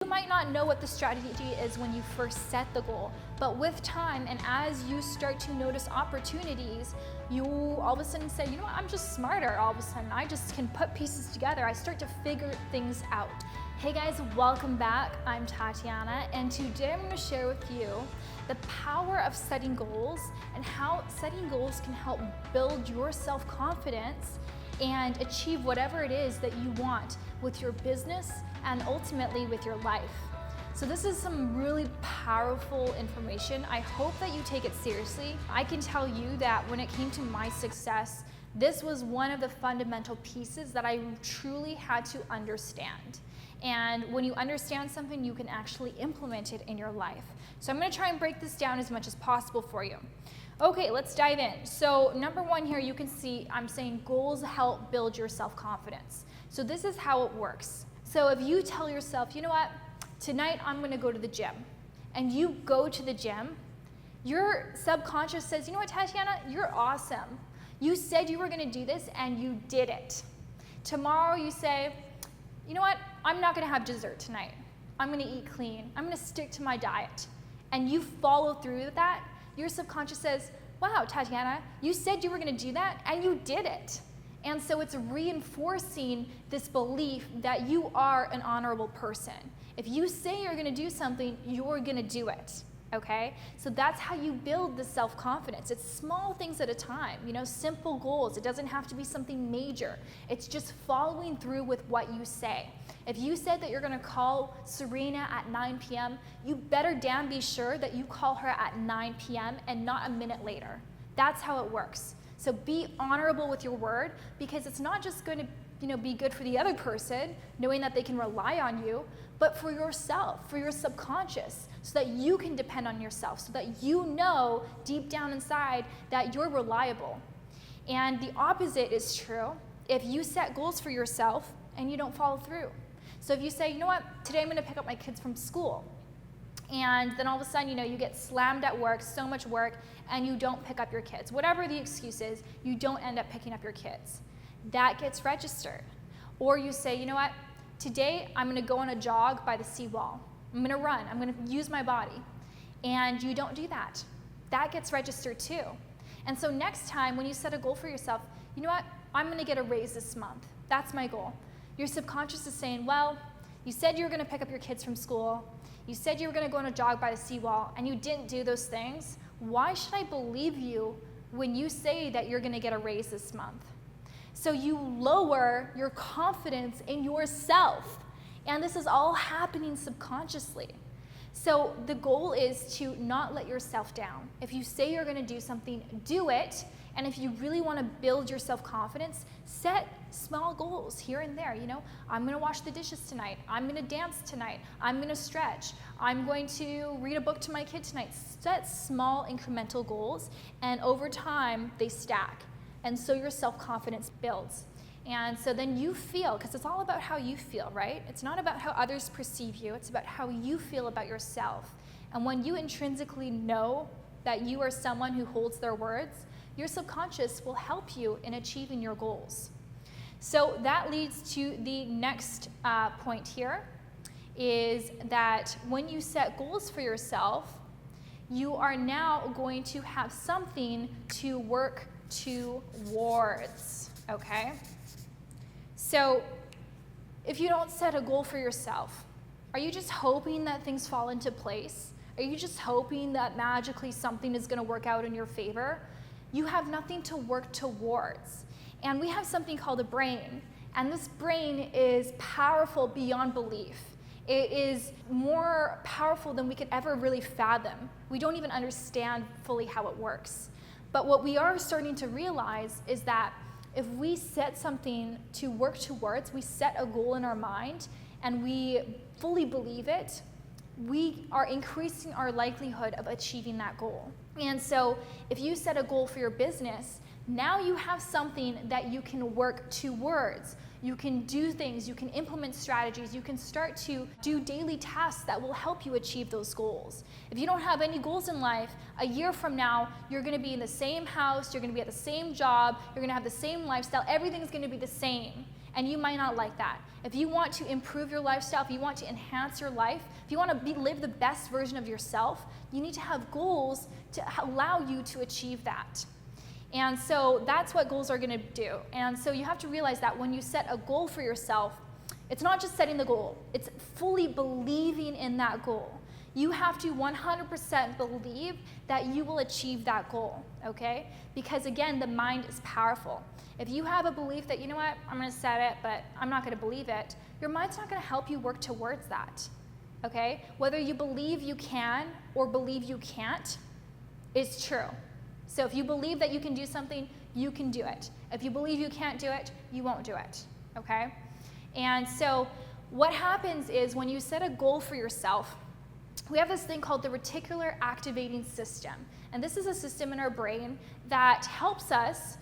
You might not know what the strategy is when you first set the goal, but with time and as you start to notice opportunities, you all of a sudden say, you know what, I'm just smarter all of a sudden. I just can put pieces together. I start to figure things out. Hey guys, welcome back. I'm Tatiana, and today I'm going to share with you the power of setting goals and how setting goals can help build your self-confidence and achieve whatever it is that you want with your business and ultimately with your life. So this is some really powerful information. I hope that you take it seriously. I can tell you that when it came to my success, this was one of the fundamental pieces that I truly had to understand. And when you understand something, you can actually implement it in your life. So I'm going to try and break this down as much as possible for you. Okay, let's dive in. So number one here, you can see I'm saying goals help build your self-confidence. So this is how it works. So if you tell yourself, you know what, tonight I'm going to go to the gym, and you go to the gym, your subconscious says, you know what, Tatiana, you're awesome. You said you were going to do this and you did it. Tomorrow you say, you know what, I'm not going to have dessert tonight. I'm going to eat clean. I'm going to stick to my diet. And you follow through with that. Your subconscious says, wow, Tatiana, you said you were going to do that and you did it. And so it's reinforcing this belief that you are an honorable person. If you say you're going to do something, you're going to do it. Okay? So that's how you build the self-confidence. It's small things at a time, simple goals. It doesn't have to be something major. It's just following through with what you say. If you said that you're going to call Serena at 9 p.m., you better damn be sure that you call her at 9 p.m. and not a minute later. That's how it works. So be honorable with your word, because it's not just going to be good for the other person, knowing that they can rely on you, but for yourself, for your subconscious, so that you can depend on yourself, so that you know deep down inside that you're reliable. And the opposite is true if you set goals for yourself and you don't follow through. So if you say, you know what, today I'm going to pick up my kids from school, and then all of a sudden, you get slammed at work, so much work, and you don't pick up your kids. Whatever the excuse is, you don't end up picking up your kids. That gets registered. Or you say, you know what, today I'm going to go on a jog by the seawall. I'm going to run. I'm going to use my body. And you don't do that. That gets registered too. And so next time when you set a goal for yourself, you know what, I'm going to get a raise this month. That's my goal. Your subconscious is saying, well, you said you were going to pick up your kids from school. You said you were going to go on a jog by the seawall, and you didn't do those things. Why should I believe you when you say that you're going to get a raise this month? So you lower your confidence in yourself. And this is all happening subconsciously. So the goal is to not let yourself down. If you say you're going to do something, do it. And if you really want to build your self-confidence, set small goals here and there. I'm going to wash the dishes tonight. I'm going to dance tonight. I'm going to stretch. I'm going to read a book to my kid tonight. Set small incremental goals, and over time, they stack. And so your self-confidence builds. And so then you feel, because it's all about how you feel, right? It's not about how others perceive you. It's about how you feel about yourself. And when you intrinsically know that you are someone who holds their words, your subconscious will help you in achieving your goals. So that leads to the next point here, is that when you set goals for yourself, you are now going to have something to work towards, okay? So if you don't set a goal for yourself, are you just hoping that things fall into place? Are you just hoping that magically something is going to work out in your favor? You have nothing to work towards. And we have something called a brain, and this brain is powerful beyond belief. It is more powerful than we could ever really fathom. We don't even understand fully how it works. But what we are starting to realize is that if we set something to work towards, we set a goal in our mind, and we fully believe it, we are increasing our likelihood of achieving that goal. And so if you set a goal for your business, now you have something that you can work towards. You can do things, you can implement strategies, you can start to do daily tasks that will help you achieve those goals. If you don't have any goals in life, a year from now, you're going to be in the same house, you're going to be at the same job, you're going to have the same lifestyle, everything's going to be the same. And you might not like that. If you want to improve your lifestyle, if you want to enhance your life, if you want to live the best version of yourself, you need to have goals to allow you to achieve that. And so that's what goals are going to do. And so you have to realize that when you set a goal for yourself, it's not just setting the goal, it's fully believing in that goal. You have to 100% believe that you will achieve that goal, okay? Because again, the mind is powerful. If you have a belief that, you know what, I'm going to set it, but I'm not going to believe it, your mind's not going to help you work towards that, okay? Whether you believe you can or believe you can't, it's true. So if you believe that you can do something, you can do it. If you believe you can't do it, you won't do it, okay? And so what happens is when you set a goal for yourself, we have this thing called the reticular activating system. And this is a system in our brain that helps us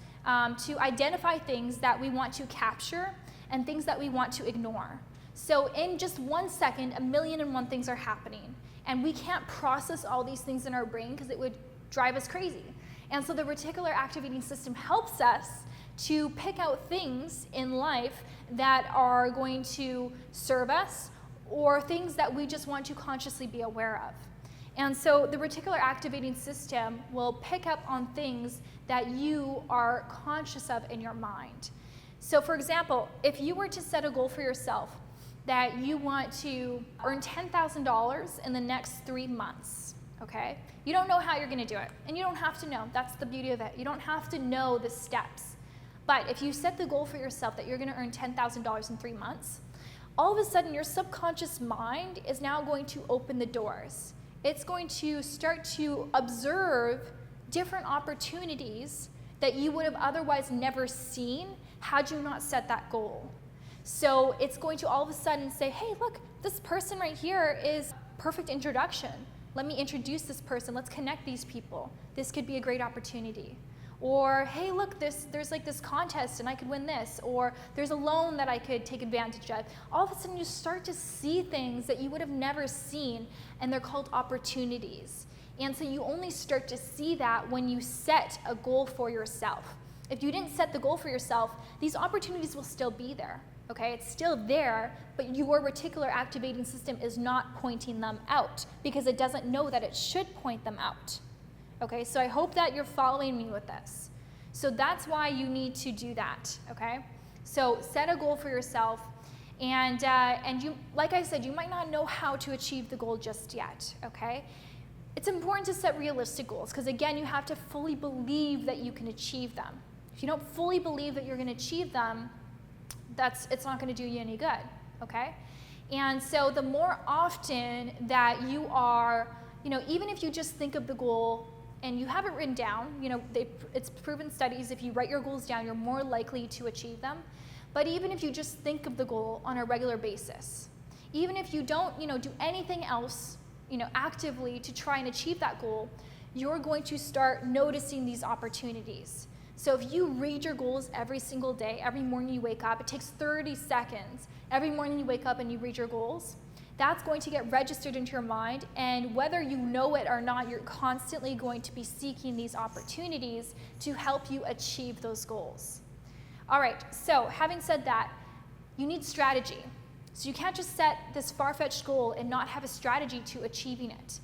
to identify things that we want to capture and things that we want to ignore. So in just 1 second, 1,000,001 things are happening. And we can't process all these things in our brain because it would drive us crazy. And so the reticular activating system helps us to pick out things in life that are going to serve us or things that we just want to consciously be aware of. And so the reticular activating system will pick up on things that you are conscious of in your mind. So for example, if you were to set a goal for yourself that you want to earn $10,000 in the next 3 months, okay? You don't know how you're going to do it, and you don't have to know. That's the beauty of it. You don't have to know the steps. But if you set the goal for yourself that you're going to earn $10,000 in 3 months, all of a sudden your subconscious mind is now going to open the doors. It's going to start to observe different opportunities that you would have otherwise never seen had you not set that goal. So it's going to all of a sudden say, hey, look, this person right here is perfect introduction. Let me introduce this person. Let's connect these people. This could be a great opportunity. Or, hey, look, there's like this contest and I could win this. Or there's a loan that I could take advantage of. All of a sudden you start to see things that you would have never seen, and they're called opportunities. And so you only start to see that when you set a goal for yourself. If you didn't set the goal for yourself, these opportunities will still be there. Okay, it's still there, but your reticular activating system is not pointing them out because it doesn't know that it should point them out. Okay, so I hope that you're following me with this. So that's why you need to do that, okay? So set a goal for yourself, and you, like I said, you might not know how to achieve the goal just yet, okay? It's important to set realistic goals because, again, you have to fully believe that you can achieve them. If you don't fully believe that you're going to achieve them, it's not going to do you any good, okay? And so the more often that you are, even if you just think of the goal and you have it written down, it's proven studies, if you write your goals down, you're more likely to achieve them. But even if you just think of the goal on a regular basis, even if you don't, do anything else, actively to try and achieve that goal, you're going to start noticing these opportunities. So if you read your goals every single day, every morning you wake up, it takes 30 seconds. Every morning you wake up and you read your goals, that's going to get registered into your mind, and whether you know it or not, you're constantly going to be seeking these opportunities to help you achieve those goals. All right, so having said that, you need strategy. So you can't just set this far-fetched goal and not have a strategy to achieving it.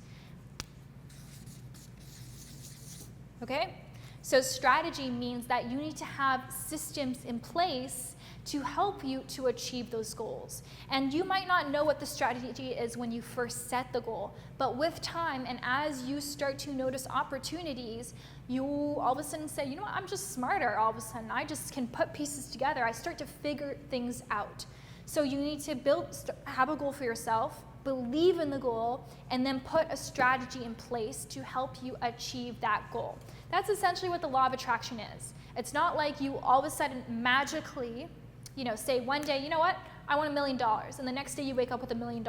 Okay? So strategy means that you need to have systems in place to help you to achieve those goals. And you might not know what the strategy is when you first set the goal, but with time and as you start to notice opportunities, you all of a sudden say, you know what, I'm just smarter all of a sudden. I just can put pieces together. I start to figure things out. So you need to have a goal for yourself, believe in the goal, and then put a strategy in place to help you achieve that goal. That's essentially what the law of attraction is. It's not like you all of a sudden magically, say one day, you know what, I want $1 million, and the next day you wake up with $1 million.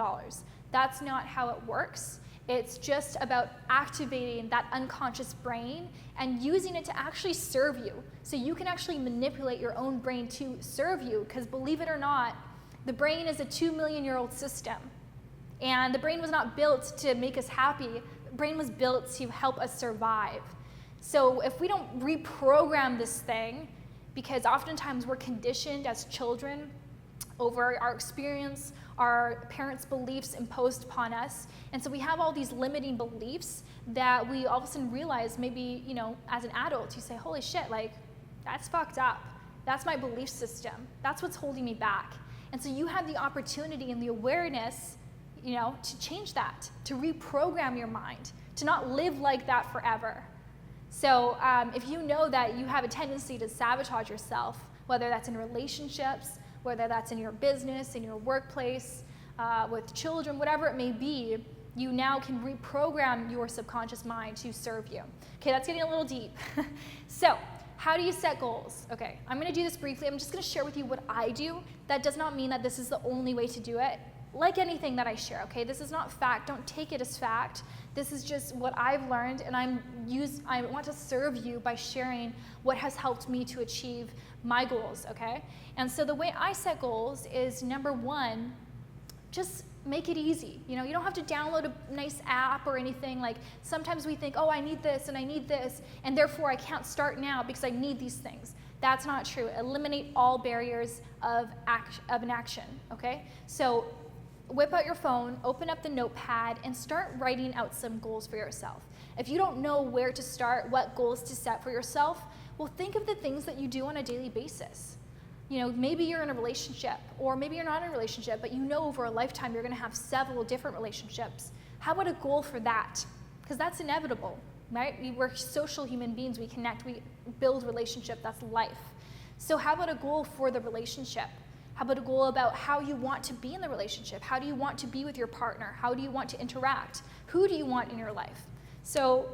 That's not how it works. It's just about activating that unconscious brain and using it to actually serve you. So you can actually manipulate your own brain to serve you, because believe it or not, the brain is a 2-million-year-old system. And the brain was not built to make us happy. The brain was built to help us survive. So if we don't reprogram this thing, because oftentimes we're conditioned as children over our experience, our parents' beliefs imposed upon us. And so we have all these limiting beliefs that we all of a sudden realize maybe, as an adult, you say, holy shit, like, that's fucked up. That's my belief system. That's what's holding me back. And so you have the opportunity and the awareness, to change that, to reprogram your mind, to not live like that forever. So if you know that you have a tendency to sabotage yourself, whether that's in relationships, whether that's in your business, in your workplace, with children, whatever it may be, you now can reprogram your subconscious mind to serve you. Okay, that's getting a little deep. So, how do you set goals? Okay, I'm gonna do this briefly. I'm just gonna share with you what I do. That does not mean that this is the only way to do it. Like anything that I share, okay? This is not fact. Don't take it as fact. This is just what I've learned, and I want to serve you by sharing what has helped me to achieve my goals, okay? And so the way I set goals is, number one, just make it easy. You don't have to download a nice app or anything. Like, sometimes we think, oh, I need this and I need this, and therefore I can't start now because I need these things. That's not true. Eliminate all barriers of an action, okay? So whip out your phone, open up the notepad, and start writing out some goals for yourself. If you don't know where to start, what goals to set for yourself, well, think of the things that you do on a daily basis. Maybe you're in a relationship, or maybe you're not in a relationship, but over a lifetime you're gonna have several different relationships. How about a goal for that? Because that's inevitable, right? We're social human beings, we connect, we build relationship, that's life. So how about a goal for the relationship? How about a goal about how you want to be in the relationship? How do you want to be with your partner? How do you want to interact? Who do you want in your life? So,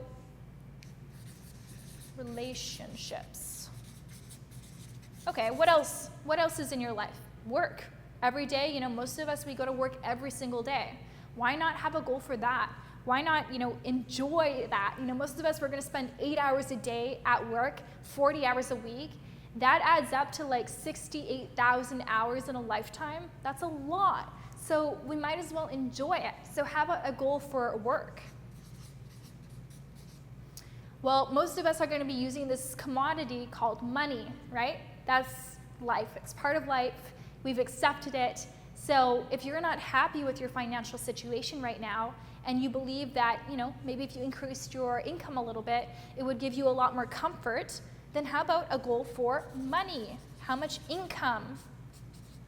relationships. Okay, what else? What else is in your life? Work. Every day, most of us, we go to work every single day. Why not have a goal for that? Why not, enjoy that? Most of us, we're gonna spend 8 hours a day at work, 40 hours a week. That adds up to like 68,000 hours in a lifetime. That's a lot. So we might as well enjoy it. So have a goal for work. Well, most of us are going to be using this commodity called money, right? That's life. It's part of life. We've accepted it. So if you're not happy with your financial situation right now, and you believe that, maybe if you increased your income a little bit, it would give you a lot more comfort, then how about a goal for money? How much income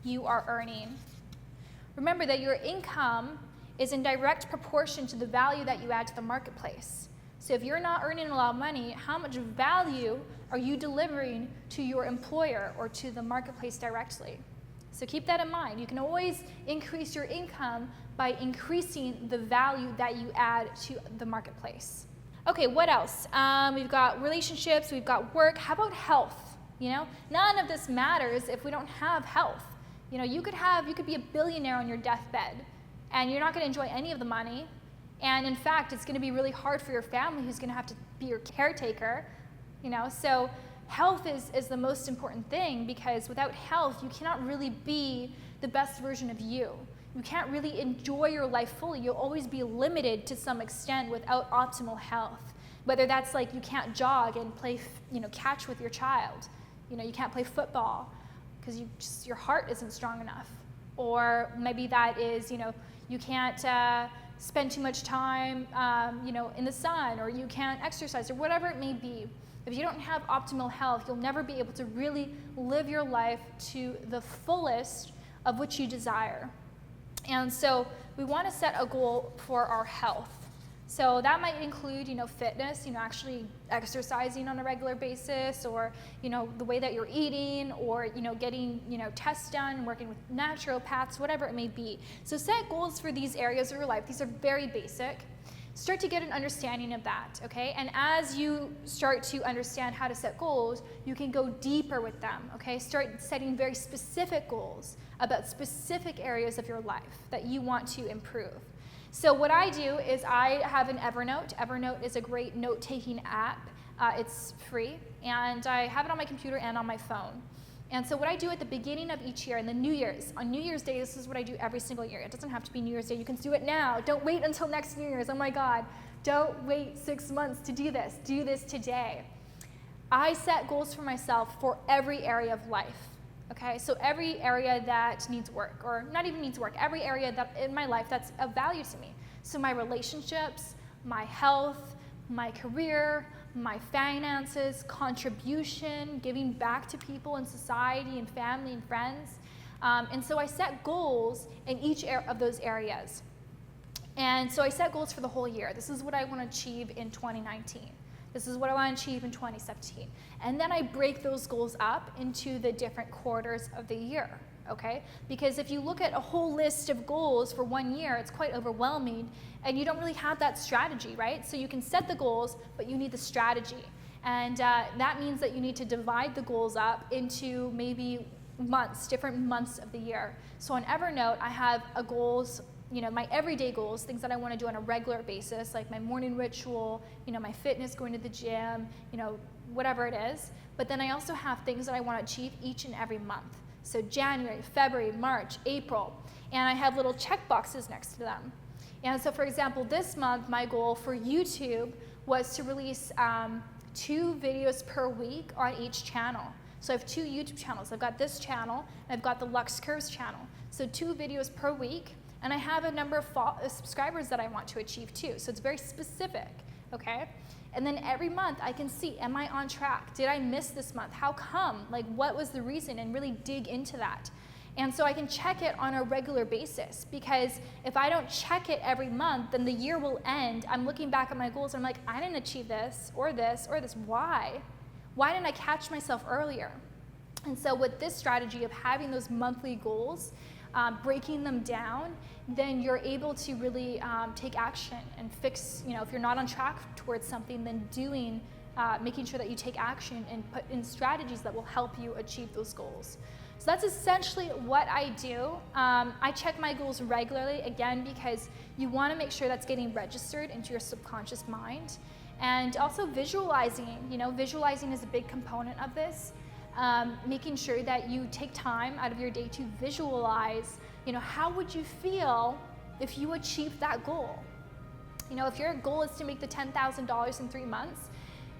you are earning? Remember that your income is in direct proportion to the value that you add to the marketplace. So if you're not earning a lot of money, how much value are you delivering to your employer or to the marketplace directly? So keep that in mind. You can always increase your income by increasing the value that you add to the marketplace. Okay, what else? We've got relationships, we've got work. How about health? None of this matters if we don't have health. You could be a billionaire on your deathbed, and you're not going to enjoy any of the money. And in fact, it's going to be really hard for your family, who's going to have to be your caretaker. So health is the most important thing, because without health, you cannot really be the best version of you. You can't really enjoy your life fully. You'll always be limited to some extent without optimal health. Whether that's like you can't jog and play, catch with your child. You can't play football because your heart isn't strong enough. Or maybe that is, you can't spend too much time, in the sun, or you can't exercise, or whatever it may be. If you don't have optimal health, you'll never be able to really live your life to the fullest of which you desire. And so we want to set a goal for our health. So that might include, fitness, actually exercising on a regular basis, or, the way that you're eating, or, getting, tests done, working with naturopaths, whatever it may be. So set goals for these areas of your life. These are very basic. Start to get an understanding of that, okay? And as you start to understand how to set goals, you can go deeper with them, okay? Start setting very specific goals about specific areas of your life that you want to improve. So what I do is I have an Evernote. Evernote is a great note-taking app. It's free, and I have it on my computer and on my phone. And so what I do at the beginning of each year, and the New Year's, on New Year's Day, this is what I do every single year. It doesn't have to be New Year's Day. You can do it now. Don't wait until next New Year's. Oh my God. Don't wait 6 months to do this. Do this today. I set goals for myself for every area of life. Okay, so every area that needs work, or not even needs work, every area that in my life that's of value to me. So my relationships, my health, my career, my finances, contribution, giving back to people in society and family and friends. And so I set goals in each of those areas. And so I set goals for the whole year. This is what I want to achieve in 2019. This is what I want to achieve in 2017. And then I break those goals up into the different quarters of the year, okay? Because if you look at a whole list of goals for 1 year, it's quite overwhelming, and you don't really have that strategy, right? So you can set the goals, but you need the strategy. And that means that you need to divide the goals up into maybe months, different months of the year. So on Evernote, I have a goals, my everyday goals, things that I want to do on a regular basis, like my morning ritual, my fitness, going to the gym, whatever it is. But then I also have things that I want to achieve each and every month. So January, February, March, April, and I have little check boxes next to them. And so for example, this month, my goal for YouTube was to release 2 videos per week on each channel. So I have 2 YouTube channels. I've got this channel, and I've got the Lux Curves channel. So 2 videos per week. And I have a number of subscribers that I want to achieve too. So it's very specific, okay? And then every month I can see, am I on track? Did I miss this month? How come? Like, what was the reason? And really dig into that. And so I can check it on a regular basis, because if I don't check it every month, then the year will end. I'm looking back at my goals and I'm like, I didn't achieve this or this or this. Why? Why didn't I catch myself earlier? And so with this strategy of having those monthly goals, breaking them down, then you're able to really take action and fix, if you're not on track towards something, then making sure that you take action and put in strategies that will help you achieve those goals. So that's essentially what I do. I check my goals regularly, again, because you want to make sure that's getting registered into your subconscious mind. And also visualizing, visualizing is a big component of this. Making sure that you take time out of your day to visualize, how would you feel if you achieved that goal? If your goal is to make the $10,000 in 3 months,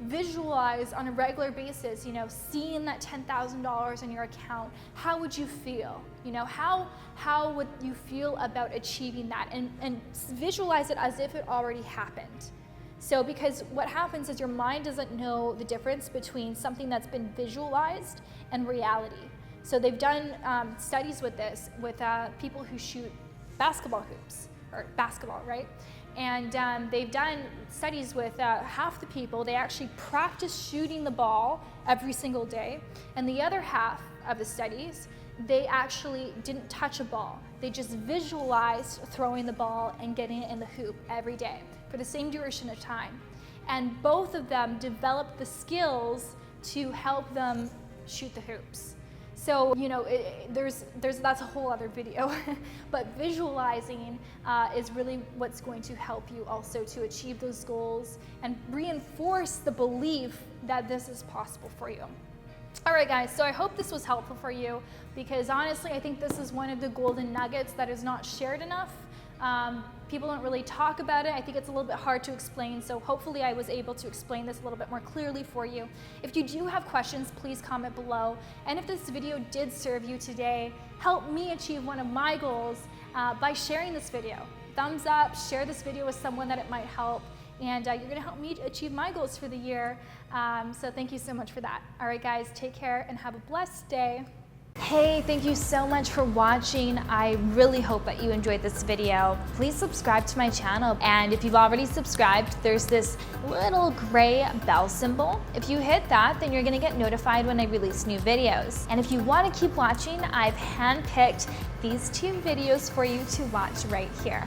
visualize on a regular basis, seeing that $10,000 in your account. How would you feel? How would you feel about achieving that? And visualize it as if it already happened. So because what happens is your mind doesn't know the difference between something that's been visualized and reality. So they've done studies with this, with people who shoot basketball hoops, or basketball, right? And they've done studies with half the people. They actually practice shooting the ball every single day. And the other half of the studies, they actually didn't touch a ball. They just visualized throwing the ball and getting it in the hoop every day for the same duration of time. And both of them developed the skills to help them shoot the hoops. So, that's a whole other video, but visualizing is really what's going to help you also to achieve those goals and reinforce the belief that this is possible for you. All right, guys, so I hope this was helpful for you, because honestly, I think this is one of the golden nuggets that is not shared enough. People don't really talk about it. I think it's a little bit hard to explain, so hopefully I was able to explain this a little bit more clearly for you. If you do have questions, please comment below. And if this video did serve you today, help me achieve one of my goals by sharing this video. Thumbs up, share this video with someone that it might help, and you're gonna help me achieve my goals for the year. So thank you so much for that. All right, guys, take care and have a blessed day. Hey, thank you so much for watching. I really hope that you enjoyed this video. Please subscribe to my channel. And if you've already subscribed, there's this little gray bell symbol. If you hit that, then you're gonna get notified when I release new videos. And if you wanna keep watching, I've handpicked these 2 videos for you to watch right here.